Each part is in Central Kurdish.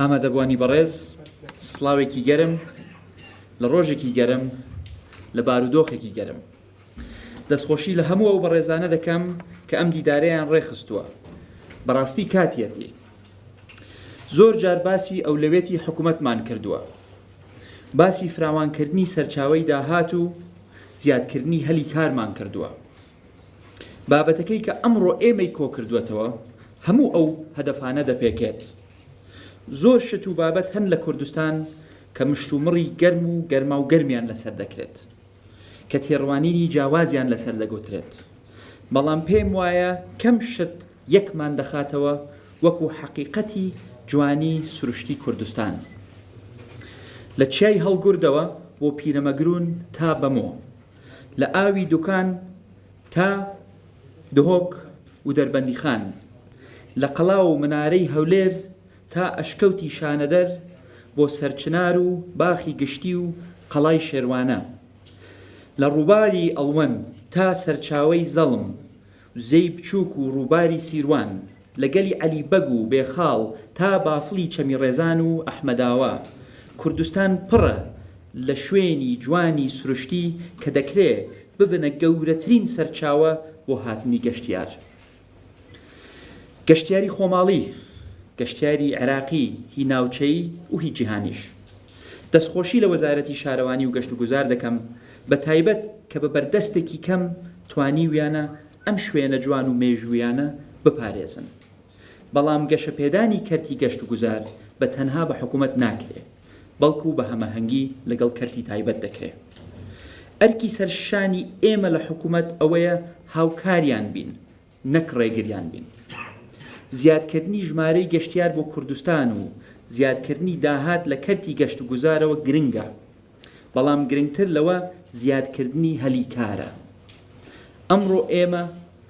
ئامادەبوانی بەڕێز سڵاوێکی گەرم لە ڕۆژێکی گەرم لە بارودۆخێکی گەرم دەستخۆشی لە هەموو ئەو بەڕێزانە دەکەم کە ئەم دیدارەیان ڕێخستووە. بەڕاستی کاتیەتی زۆر جار باسی ئەولەوێتی حکوومەتمان کردووە، باسی فراوانکردنی سەرچاوەی داهات و زیادکردنی هەلی کارمان کردووە. بابەتەکەی کە ئەمڕۆ ئێمەی کۆ کردووەتەوە هەموو ئەو هەدەفانە دەپێکێت. زۆر شت و بابەت هەن لە کوردستان کە مشتومڕی گەرم و گەرما و گەرمیان لەسەر دەکرێت، کە تێڕوانینی جیاوازیان لەسەر دەگوترێت. بەڵام پێم وایە کەم شت یەکمان دەخاتەوە وەکو حەقیقەتی جوانی سروشتی کوردستان. لە چیای هەڵگوردەوە بۆ پیرەمەگرون تا بەمۆ، لە ئاوی دوکان تا دهۆک و دەربەندی خان، لە قەڵاو و منارەی هەولێر تا ئەشکەوتی شانەدەر، بۆ سەرچنار و باخی گشتی و قەڵای شێروانە، لە ڕووباری ئەڵوەن تا سەرچاوەی زەڵم، زەی بچووک و ڕووباری سیروان، لە گەلی عەلی بەگ و بێخاڵ تا بافڵی چەمیڕێزان و ئەحمەداوە. کوردستان پڕە لە شوێنی جوانی سروشتی کە دەکرێ ببنە گەورەترین سەرچاوە بۆ هاتنی گەشتیار. گەشتیاری خۆماڵی، گەشتیاری عێراقی، هی ناوچەی و هی جیهانیش. دەستخۆشی لە وەزارەتی شارەوانی و گەشت و گوزار دەکەم، بە تایبەت کە بە بەردەستێکی کەم توانیویانە ئەم شوێنە جوان و مێژوویانە بپارێزن. بەڵام گەشەپێدانی کەرتی گەشت و گوزار بە تەنها بە حکوومەت ناکرێ، بەڵکو بە هەمەهەنگی لەگەڵ کەرتی تایبەت دەکرێت. ئەرکی سەرشانی ئێمە لە حکوومەت ئەوەیە هاوکاریان بین، نەک ڕێگریان بین. زیادکردنی ژمارەی گەشتیار بۆ کوردستان و زیادکردنی داهات لە کەرتی گەشت و گوزارەوە گرنگە، بەڵام گرنگتر لەوە زیادکردنی هەلی کارە. ئەمڕۆ ئێمە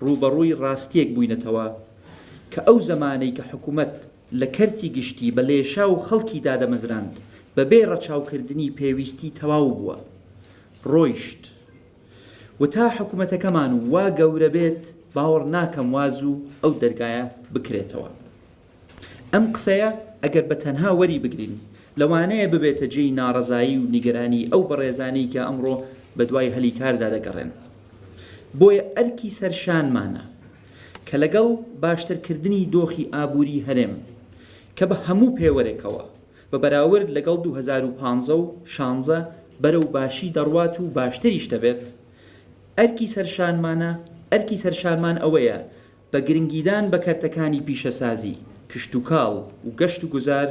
ڕوبەڕووی ڕاستیەک بووینەتەوە کە ئەو زەمانەی کە حکوومەت لە کەرتی گشتی بە لێشا و خەڵکی دادەمەزراند بەبێ ڕەچاوکردنی پێویستی تەواو بووە، ڕۆیشت. و تا حکوومەتەکەمان وا گەورە بێت باوەڕ ناکەم واز و ئەو دەرگایە بکرێتەوە. ئەم قسەیە ئەگەر بە تەنها وەری بگرین لەوانەیە ببێتە جێی ناڕەزایی و نیگەرانی ئەو بەڕێزانەی کە ئەمڕۆ بە دوای هەلی کاردا دەگەڕێن. بۆیە ئەرکی سەرشانمانە کە لەگەڵ باشترکردنی دۆخی ئابووری هەرێم کە بە هەموو پێوەرێکەوە بە بەراورد لەگەڵ 2015 و 16 بەرەو باشی دەڕوات و باشتریش دەبێت. ئەرکی سەرشانمان ئەوەیە بە گرنگیدان بە کەرتەکانی پیشەسازی، کشت و کاڵ و گەشت و گوزار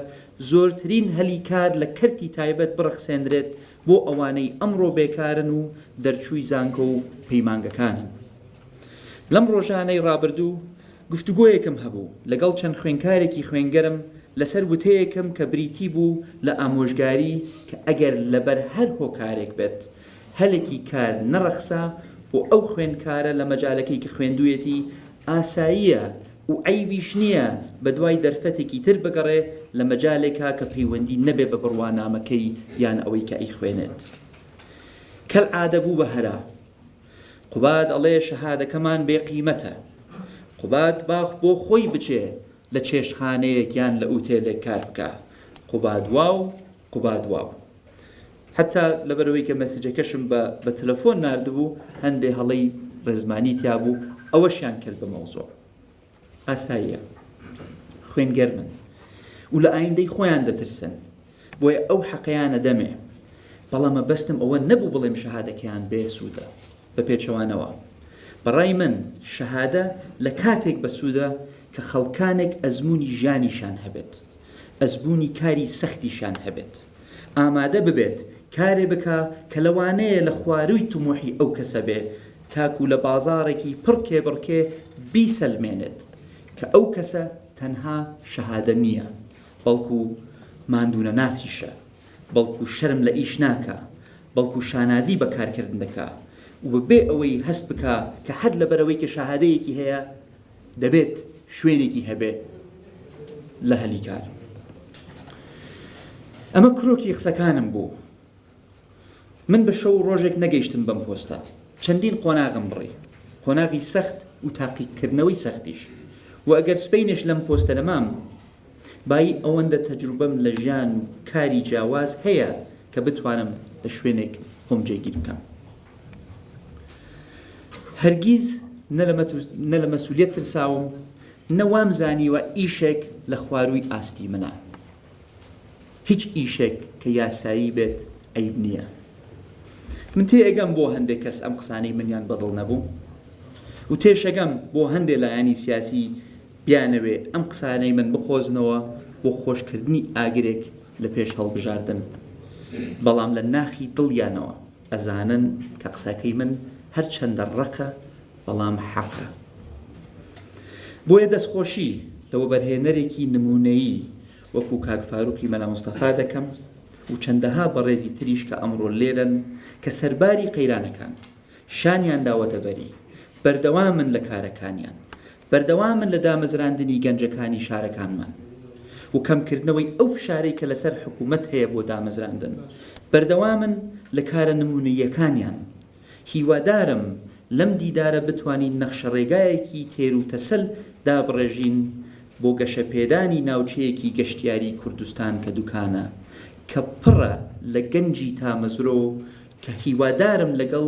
زۆرترین هەلی کار لە کەرتی تایبەت بڕەخسێنرێت بۆ ئەوانەی ئەمڕۆ بێکارن و دەرچووی زانکۆ و پەیمانگەکانن. لەم ڕۆژانەی ڕابردوو گفتوگۆیەکم هەبوو لەگەڵ چەند خوێنکارێکی خوێنگەرم لەسەر وتەیەکم کە بریتی بوو لە ئامۆژگاری کە ئەگەر لەبەر هەر هۆکارێک بێت هەلێکی کار نەڕەخسا بۆ ئەو خوێنکارە لە مەجالەکەی کە خوێندوویەتی ئاساییە و عیبیش نییە بە دوای دەرفەتێکی تر بگەڕێ لە مەجالێکا کە پەیوەندی نەبێ بە بڕوانامەکەی یان ئەوەی کە ئەی خوێنێت. کەلعادە بوو بە هەرا. قوباد ئەڵێ شەهادەکەمان بێقیمەتە. قوباد باخ بۆ خۆی بچێ لە چێشخانەیەک یان لە ئوتێلێک کار بکە. قوباد واو، قوباد واو. حتا لەبەرەوەی کە مەسیجەکەشم بە تەلەفۆن ناردبوو هەندێ هەڵەی ڕێزمانی تیا بوو، ئەوەشیان کرد بە مەوزوع. ئاساییە، خوێنگەرمن و لە ئایندەی خۆیان دەترسن، بۆیە ئەو حەقەیانە دەمێ. بەڵام مەبەستم ئەوە نەبوو بڵێم شەهادەکەیان بێسوودە بە پێچەوانەوە. بەڕای من شەهادە لە کاتێک بەسوودە کە خەڵکانێک ئەزموونی ژیانیشان هەبێت، ئەزموونی کاری سەختیشان هەبێت، ئامادە ببێت کارێ بکە کە لەوانەیە لە خواروی تموحی ئەو کەسە بێ تاکو لە بازارێکی پڕ کێبڕکێ بیسەلمێنێت کە ئەو کەسە تەنها شەهادە نییە، بەڵکو ماندوونە ناسیشە، بەڵکو شەرم لە ئیش ناکە، بەڵکو شانازی بە کارکردن دەکا و بەبێ ئەوەی هەست بکە کە حەد لەبەرەوەی کە شەهادەیەکی هەیە دەبێت شوێنێکی هەبێ لە هەلی کار. ئەمە کرۆکی قسەکانم بوو. من بە شەو ڕۆژێک نەگەیشتم بەم پۆستە، چەندین قۆناغم بڕی، قۆناغی سەخت و تاقیکردنەوەی سەختیش. و ئەگەر سبەینش لەم پۆستە لەمام بای ئەوەندە تەجروبەم لە ژیان و کاری جیاواز هەیە کە بتوانم لە شوێنێک خۆم جێگیر بکەم. هەرگیز نە لە مەسئولیەت ترساوم، نەوام زانیوە ئیشێک لە خواروی ئاستی منە. هیچ ئیشێک کە یاسایی بێت عەیب نییە. من تێئەگەم بۆ هەندێک کەس ئەم قسانەی منیان بەدڵ نەبوو و تێشەگەم بۆ هەندێک لایانی سیاسی بیانەوێ ئەم قسانەی من بخۆزنەوە بۆ خۆشکردنی ئاگرێک لە پێش هەڵبژاردن، بەڵام لە ناخی دڵیانەوە ئەزانن کە قسەکەی من هەر چەندە ڕەقە بەڵام حەقە. بۆیە دەستخۆشی لەوە بەرهێنەرێکی نمونەیی وەکو کاک فاروقی مەلا مستەفا دەکەم و چەندەها بەڕێزی تریش کە ئەمڕۆ لێرن کە سەرباری قەیرانەکان شانیان داوەتە بەری، بەردەوامن لە کارەکانیان، بەردەوامن لە دامەزراندنی گەنجەکانی شارەکانمان و کەمکردنەوەی ئەو فشارەی کە لەسەر حکوومەت هەیە بۆ دامەزراندن، بەردەوامن لە کارە نمونەیەکانیان. هیوادارم لەم دیدارە بتوانین نەخشە ڕێگایەکی تێر و تەسەل دابڕێژین بۆ گەشەپێدانی ناوچەیەکی گەشتیاری کوردستان کە دوکانە، کە پڕە لە گەنجی تامەزرۆ، کە هیوادارم لەگەڵ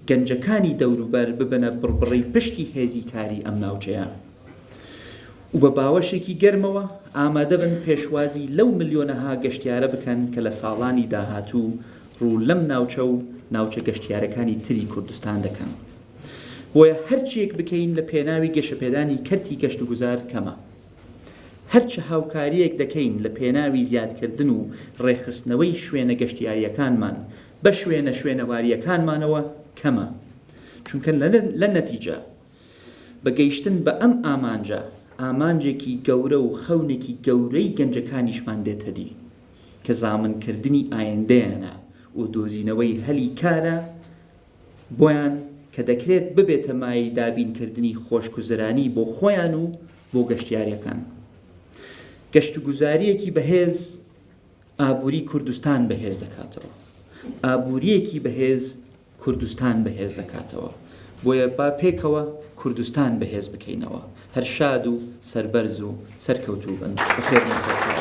گەنجەکانی دەوروبەر ببنە بڕبڕی پشتی هێزی کاری ئەم ناوچەیە و بە باوەشێکی گەرمەوە ئامادە بن پێشوازی لەو ملیۆنەها گەشتیارە بکەن کە لە ساڵانی داهاتوو ڕوو لەم ناوچە و ناوچە گەشتیارەکانی تری کوردستان دەکەن. بۆیە هەرچیەک بکەین لە پێناوی گەشەپێدانی کەرتی گەشت و گوزار کەمە. هەرچە هاوکاریەک دەکەین لە پێناوی زیادکردن و ڕێخستنەوەی شوێنە گەشتیاریەکانمان بە شوێنەواریەکانمانەوە کەمە، چونکە لە نەتیجە بەگەیشتن بە ئەم ئامانجە ئامانجێکی گەورە و خەونێکی گەورەی گەنجەکانیشمان دێتە دی کە زامنکردنی ئایندەیانە و دۆزینەوەی هەلی کارە بۆیان کە دەکرێت ببێتە مای دابینکردنی خۆشگوزەرانی بۆ خۆیان و بۆ گەشتیاریەکان. گەشت و گوزاریەکی بەهێز ئابووری کوردستان بەهێز دەکاتەوە، ئابووریەکی بەهێز کوردستان بەهێز دەکاتەوە. بۆیە با پێکەوە کوردستان بەهێز بکەینەوە. هەر شاد و سەربەرز و سەرکەوتوو بن. بەخێر.